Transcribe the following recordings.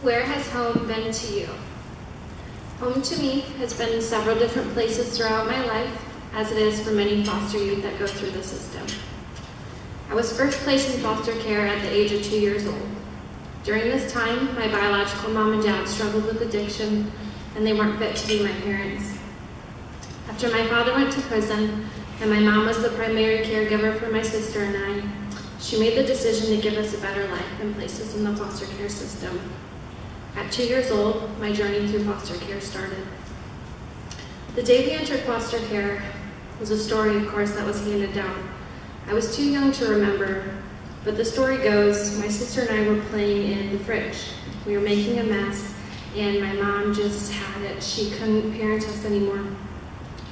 Where has home been to you? Home to me has been in several different places throughout my life, as it is for many foster youth that go through the system. I was first placed in foster care at the age of 2 years old. During this time, my biological mom and dad struggled with addiction, and they weren't fit to be my parents. After my father went to prison, and my mom was the primary caregiver for my sister and I, she made the decision to give us a better life and place us in the foster care system. At 2 years old, my journey through foster care started. The day we entered foster care was a story, of course, that was handed down. I was too young to remember, but the story goes, my sister and I were playing in the fridge. We were making a mess, and my mom just had it. She couldn't parent us anymore.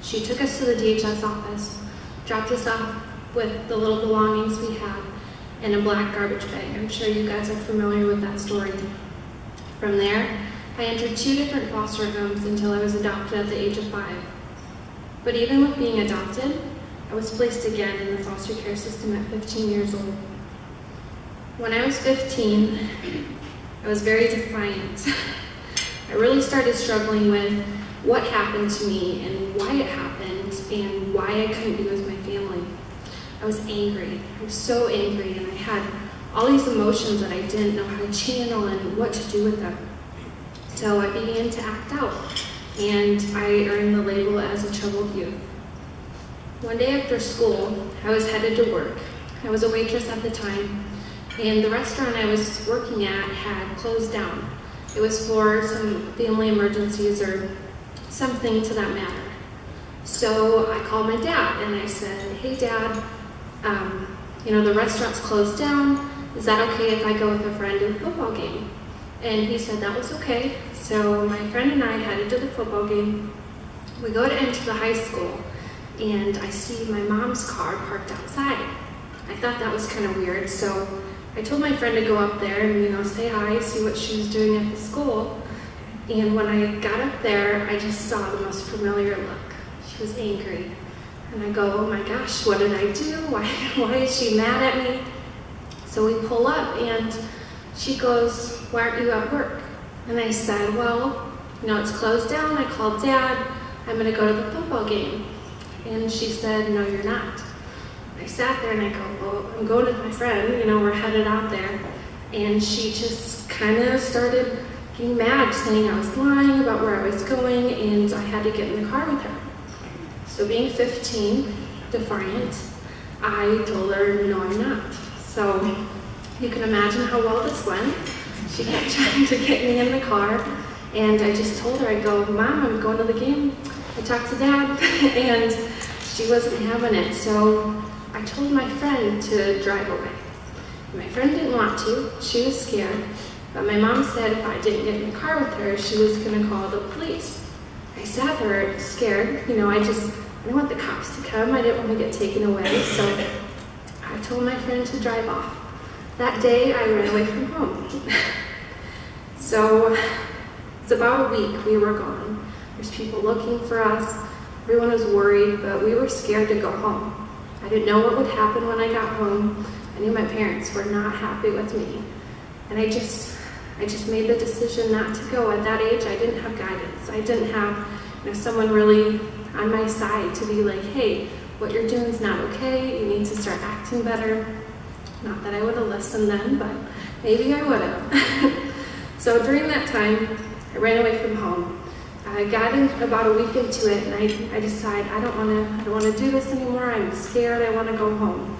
She took us to the DHS office, dropped us off with the little belongings we had, in a black garbage bag. I'm sure you guys are familiar with that story. From there, I entered 2 different foster homes until I was adopted at the age of 5. But even with being adopted, I was placed again in the foster care system at 15 years old. When I was 15, I was very defiant. I really started struggling with what happened to me and why it happened and why I couldn't be with my family. I was angry. I was so angry, and I had all these emotions that I didn't know how to channel and what to do with them. So I began to act out, and I earned the label as a troubled youth. One day after school, I was headed to work. I was a waitress at the time, and the restaurant I was working at had closed down. It was for some family emergencies or something to that matter. So I called my dad, and I said, "Hey, Dad, the restaurant's closed down. Is that okay if I go with a friend to the football game?" And he said that was okay. So my friend and I headed to the football game. We go to enter the high school, and I see my mom's car parked outside. I thought that was kind of weird, so I told my friend to go up there and say hi, see what she was doing at the school. And when I got up there, I just saw the most familiar look. She was angry. And I go, "Oh my gosh, what did I do? Why is she mad at me?" So we pull up, and she goes, "Why aren't you at work?" And I said, "Well, it's closed down. I called Dad. I'm going to go to the football game." And she said, "No, you're not." I sat there and I go, "Well, I'm going with my friend. We're headed out there." And she just kind of started getting mad, saying I was lying about where I was going, and I had to get in the car with her. So being 15, defiant, I told her, "No, I'm not." So you can imagine how well this went. She kept trying to get me in the car, and I just told her, I go, "Mom, I'm going to the game." I talked to Dad, and she wasn't having it. So I told my friend to drive away. My friend didn't want to. She was scared. But my mom said if I didn't get in the car with her, she was going to call the police. I sat there scared. I didn't want the cops to come. I didn't want to get taken away. So I told my friend to drive off. That day, I ran away from home. So it's about a week we were gone. There's people looking for us. Everyone was worried, but we were scared to go home. I didn't know what would happen when I got home. I knew my parents were not happy with me. And I just made the decision not to go. At that age, I didn't have guidance. I didn't have someone really on my side to be like, "Hey, what you're doing is not okay. You need to start acting better." Not that I would have listened then, but maybe I would have. So during that time, I ran away from home. I got in about a week into it, and I decided I don't want to do this anymore. I'm scared. I want to go home.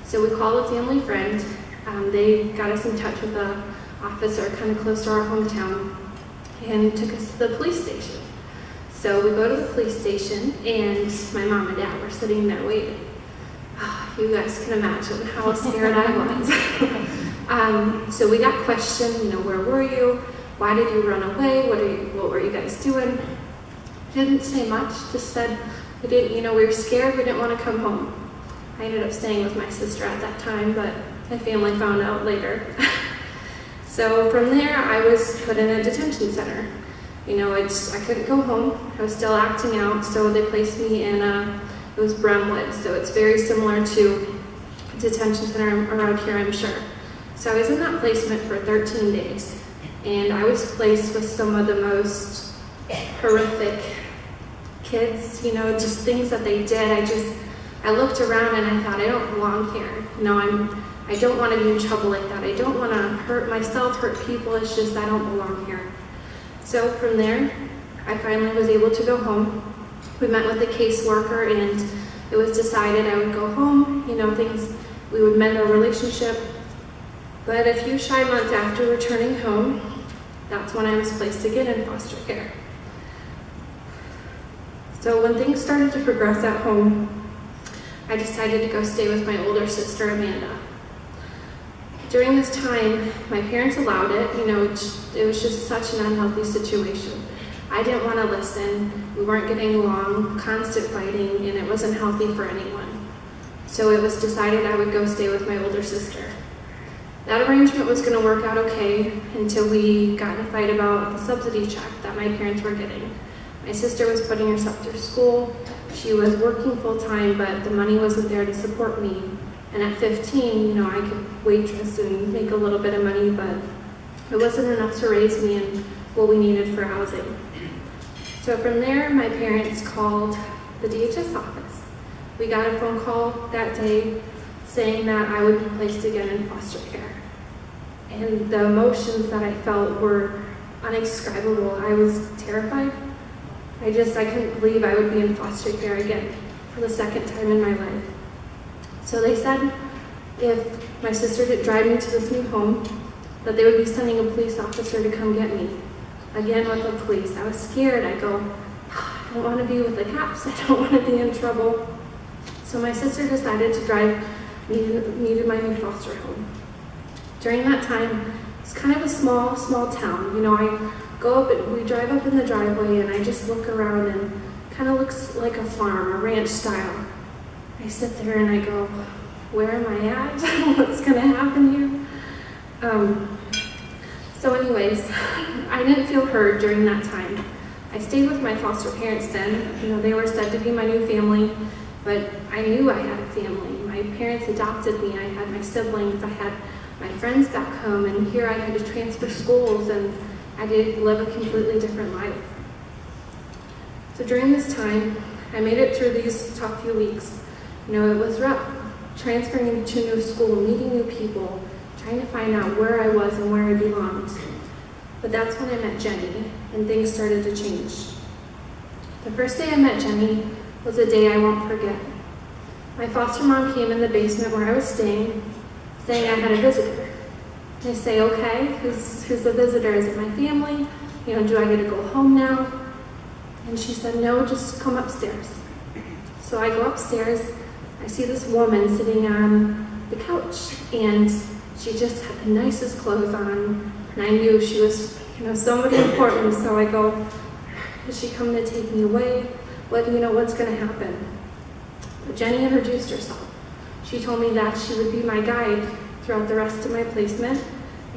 So we called a family friend. They got us in touch with a officer kind of close to our hometown and took us to the police station. So we go to the police station, and my mom and dad were sitting there waiting. You guys can imagine how scared I was. So we got questioned, where were you? Why did you run away? What were you guys doing? Didn't say much, just said we were scared, we didn't want to come home. I ended up staying with my sister at that time, but my family found out later. So from there, I was put in a detention center. I couldn't go home. I was still acting out, so they placed me in it was Bremwood, so it's very similar to detention center around here, I'm sure. So I was in that placement for 13 days, and I was placed with some of the most horrific kids, just things that they did. I looked around and I thought, I don't belong here. I don't want to be in trouble like that. I don't want to hurt myself, hurt people. It's just I don't belong here. So from there, I finally was able to go home. We met with the caseworker, and it was decided I would go home, we would mend our relationship. But a few shy months after returning home, that's when I was placed again in foster care. So when things started to progress at home, I decided to go stay with my older sister, Amanda. During this time, my parents allowed it. It was just such an unhealthy situation. I didn't want to listen. We weren't getting along, constant fighting, and it wasn't healthy for anyone. So it was decided I would go stay with my older sister. That arrangement was going to work out okay until we got in a fight about the subsidy check that my parents were getting. My sister was putting herself through school. She was working full-time, but the money wasn't there to support me. And at 15, I could waitress and make a little bit of money, but it wasn't enough to raise me and what we needed for housing. So from there, my parents called the DHS office. We got a phone call that day saying that I would be placed again in foster care. And the emotions that I felt were indescribable. I was terrified. I couldn't believe I would be in foster care again for the second time in my life. So they said if my sister didn't drive me to this new home, that they would be sending a police officer to come get me. Again with the police. I was scared. I go, I don't want to be with the cops. I don't want to be in trouble. So my sister decided to drive me to my new foster home. During that time, it's kind of a small town. I go up and we drive up in the driveway, and I just look around, and kind of looks like a farm, a ranch style. I sit there and I go, where am I at? What's going to happen here? So anyways, I didn't feel heard during that time. I stayed with my foster parents then. They were said to be my new family, but I knew I had a family. My parents adopted me. I had my siblings. I had my friends back home, and here I had to transfer schools, and I did live a completely different life. So during this time, I made it through these tough few weeks. It was rough, transferring to new school, meeting new people, trying to find out where I was and where I belonged. But that's when I met Jenny, and things started to change. The first day I met Jenny was a day I won't forget. My foster mom came in the basement where I was staying, saying I had a visitor. I say, okay, who's the visitor? Is it my family? Do I get to go home now? And she said, no, just come upstairs. So I go upstairs. I see this woman sitting on the couch, and she just had the nicest clothes on, and I knew she was, somebody important. So I go, is she coming to take me away? What's going to happen? But Jenny introduced herself. She told me that she would be my guide throughout the rest of my placement,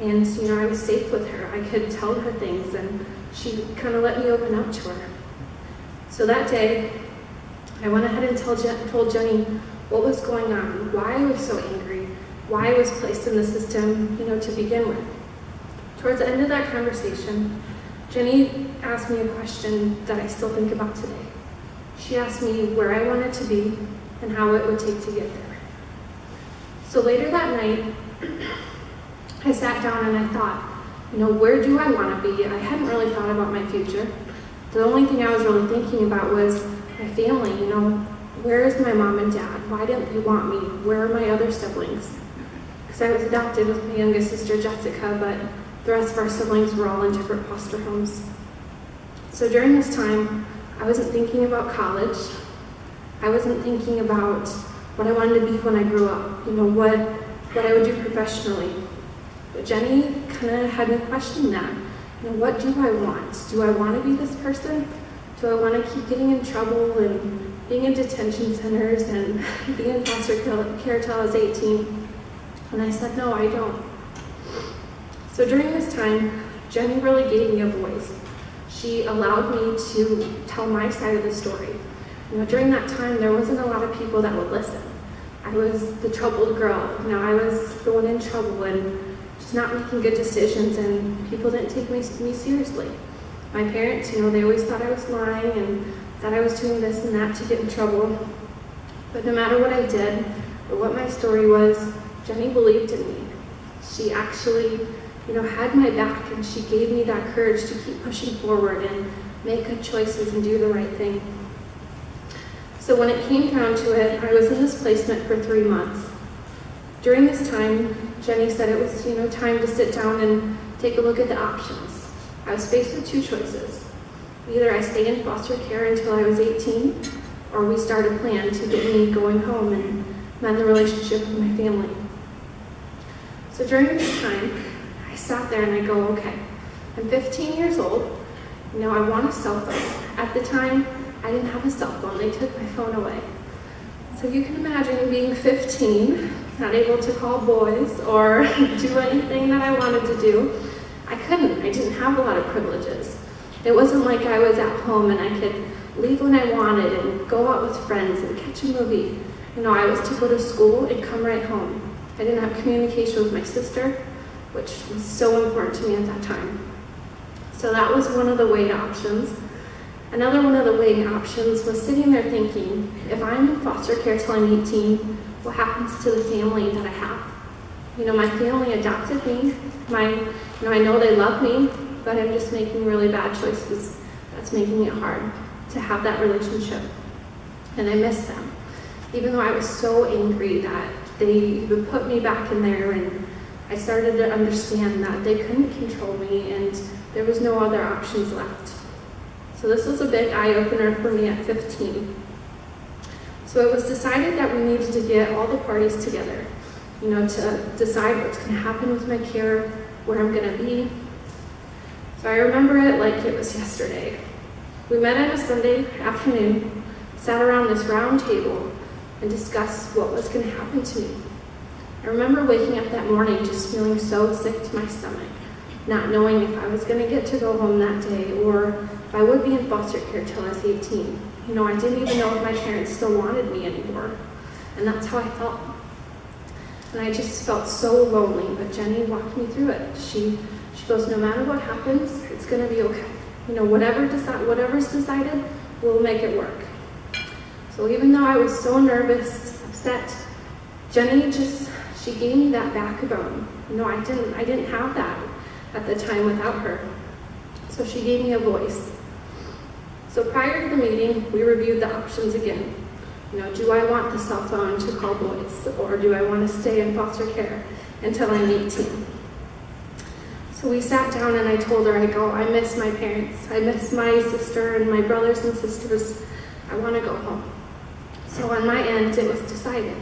and I was safe with her. I could tell her things, and she kind of let me open up to her. So that day, I went ahead and told Jenny what was going on, why I was so angry, why I was placed in the system, to begin with. Towards the end of that conversation, Jenny asked me a question that I still think about today. She asked me where I wanted to be and how it would take to get there. So later that night, I sat down and I thought, where do I want to be? I hadn't really thought about my future. The only thing I was really thinking about was my family. Where is my mom and dad? Why didn't they want me? Where are my other siblings? Because I was adopted with my youngest sister, Jessica, but the rest of our siblings were all in different foster homes. So during this time, I wasn't thinking about college. I wasn't thinking about what I wanted to be when I grew up, what I would do professionally. But Jenny kind of had me question that. What do I want? Do I want to be this person? Do I want to keep getting in trouble and being in detention centers and being in foster care till I was 18? And I said, no, I don't. So during this time, Jenny really gave me a voice. She allowed me to tell my side of the story. During that time, there wasn't a lot of people that would listen. I was the troubled girl. I was the one in trouble, and just not making good decisions, and people didn't take me seriously. My parents, they always thought I was lying and that I was doing this and that to get in trouble. But no matter what I did or what my story was, Jenny believed in me. She actually, had my back, and she gave me that courage to keep pushing forward and make good choices and do the right thing. So when it came down to it, I was in this placement for 3 months. During this time, Jenny said it was, time to sit down and take a look at the options. I was faced with 2 choices. Either I stayed in foster care until I was 18, or we started a plan to get me going home and mend the relationship with my family. So during this time, I sat there and I go, okay, I'm 15 years old, I want a cell phone. At the time, I didn't have a cell phone. They took my phone away. So you can imagine being 15, not able to call boys or do anything that I wanted to do. I couldn't. I didn't have a lot of privileges. It wasn't like I was at home and I could leave when I wanted and go out with friends and catch a movie. I was to go to school and come right home. I didn't have communication with my sister, which was so important to me at that time. So that was one of the weight options. Another one of the weighing options was sitting there thinking, if I'm in foster care till I'm 18, what happens to the family that I have? My family adopted me. I know they love me, but I'm just making really bad choices. That's making it hard to have that relationship. And I miss them. Even though I was so angry that they even put me back in there, and I started to understand that they couldn't control me and there was no other options left. So this was a big eye-opener for me at 15. So it was decided that we needed to get all the parties together, to decide what's going to happen with my care, where I'm going to be. So I remember it like it was yesterday. We met on a Sunday afternoon, sat around this round table, and discussed what was going to happen to me. I remember waking up that morning just feeling so sick to my stomach, not knowing if I was going to get to go home that day or if I would be in foster care till I was 18. I didn't even know if my parents still wanted me anymore. And that's how I felt. And I just felt so lonely, but Jenny walked me through it. She goes, no matter what happens, it's going to be okay. Whatever's decided, we'll make it work. So even though I was so nervous, upset, Jenny she gave me that backbone. I didn't have that at the time without her. So she gave me a voice. So prior to the meeting, we reviewed the options again. Do I want the cell phone to call boys, or do I want to stay in foster care until I'm 18? So we sat down and I told her, I miss my parents. I miss my sister and my brothers and sisters. I want to go home. So on my end, it was decided.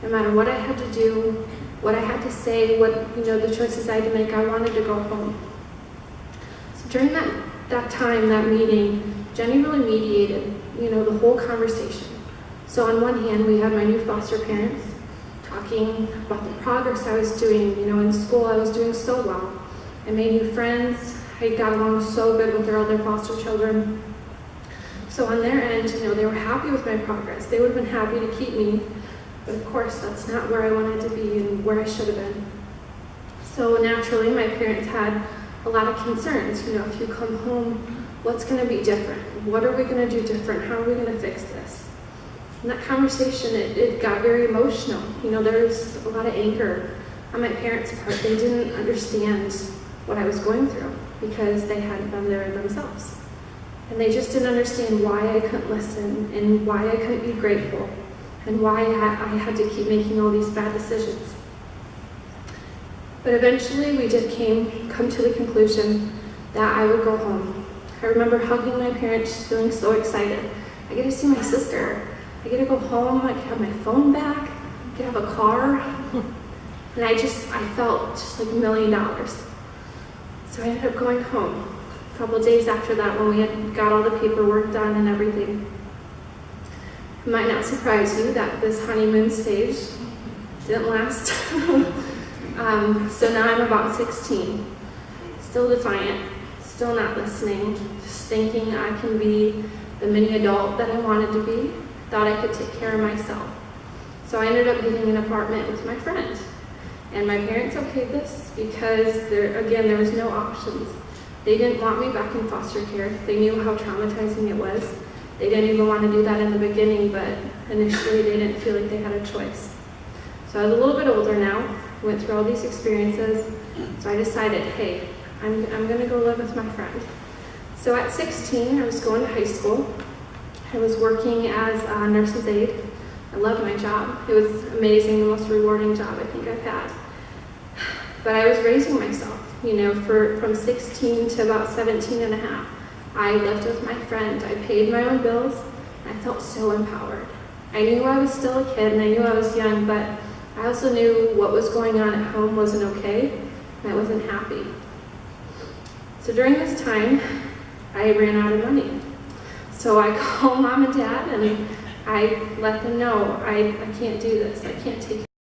No matter what I had to do, what I had to say, the choices I had to make, I wanted to go home. So during that time, that meeting, Jenny really mediated, the whole conversation. So on one hand, we had my new foster parents talking about the progress I was doing. In school, I was doing so well. I made new friends. I got along so good with their other foster children. So on their end, they were happy with my progress. They would have been happy to keep me, but of course, that's not where I wanted to be and where I should have been. So naturally, my parents had a lot of concerns. If you come home, what's going to be different? What are we going to do different? How are we going to fix this? And that conversation, it got very emotional. There was a lot of anger on my parents' part. They didn't understand what I was going through because they hadn't been there themselves. And they just didn't understand why I couldn't listen and why I couldn't be grateful and why I had to keep making all these bad decisions. But eventually we did come to the conclusion that I would go home. I remember hugging my parents, feeling so excited. I get to see my sister. I get to go home. I can have my phone back. I can have a car. And I felt just like $1 million. So I ended up going home. A couple of days after that, when we had got all the paperwork done and everything. It might not surprise you that this honeymoon stage didn't last. So now I'm about 16, still defiant, still not listening, just thinking I can be the mini adult that I wanted to be, thought I could take care of myself. So I ended up getting an apartment with my friend. And my parents okayed this because there was no options. They didn't want me back in foster care. They knew how traumatizing it was. They didn't even want to do that in the beginning, but initially they didn't feel like they had a choice. So I was a little bit older now, went through all these experiences, so I decided, hey, I'm gonna go live with my friend. So at 16, I was going to high school. I was working as a nurse's aide. I loved my job. It was amazing, the most rewarding job I think I've had. But I was raising myself, from 16 to about 17 and a half. I lived with my friend. I paid my own bills. I felt so empowered. I knew I was still a kid and I knew I was young, but I also knew what was going on at home wasn't okay, and I wasn't happy. So during this time, I ran out of money. So I called mom and dad and I let them know, I can't do this. I can't take